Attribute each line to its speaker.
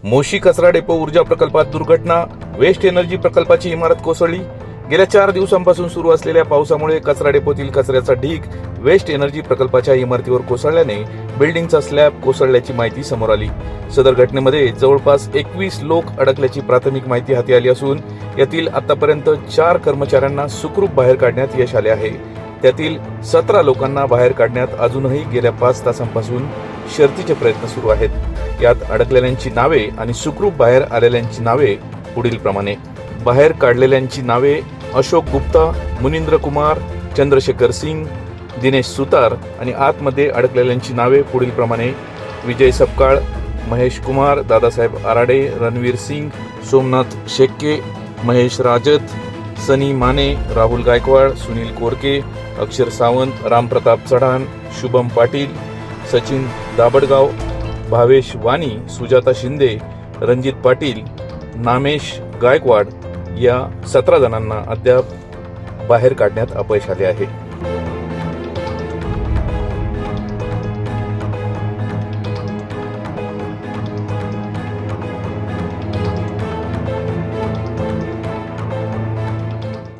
Speaker 1: मोशी कचरा डेपो ऊर्जा प्रकल्पात दुर्घटना, वेस्ट एनर्जी प्रकल्पाची इमारत कोसळली। गेल्या 4 दिवसांपासून सुरू असलेल्या पावसामुळे कचरा डेपोतील कचऱ्याचा ढीग वेस्ट एनर्जी प्रकल्पाच्या इमारतीवर कोसळल्याने बिल्डिंगचा स्लॅब कोसळल्याची माहिती समोर आली। सदर घटनेमध्ये जवळपास 21 लोक अडकल्याची प्राथमिक माहिती हाती आली असून यातील आतापर्यंत 4 कर्मचाऱ्यांना सुखरूप बाहेर काढण्यात यश आले आहे। त्यातील 17 लोकांना बाहेर काढण्यात अजूनही गेल्या 5 तासांपासून शर्थीचे प्रयत्न सुरू आहेत। यात अडकलेल्यांची नावे आणि सुखरूप बाहेर आलेल्यांची नावे पुढील प्रमाणे। बाहेर काढलेल्यांची नावे अशोक गुप्ता, मुनिंद्र कुमार, चंद्रशेखर सिंग, दिनेश सुतार आणि आतमध्ये अडकलेल्यांची नावे पुढील प्रमाणे। विजय सपकाळ, महेश कुमार, दादासाहेब आराडे, रणवीर सिंग, सोमनाथ शेक्के, महेश राजत, सनी माने, राहुल गायकवाड, सुनील कोरके, अक्षर सावंत, रामप्रताप चढाण, शुभम पाटील, सचिन दाबडगाव, भावेश वाणी, सुजाता शिंदे, रणजित पाटील, नामेश गायकवाड या 17 जणांना अद्याप बाहेर काढण्यात अपयश आले आहे।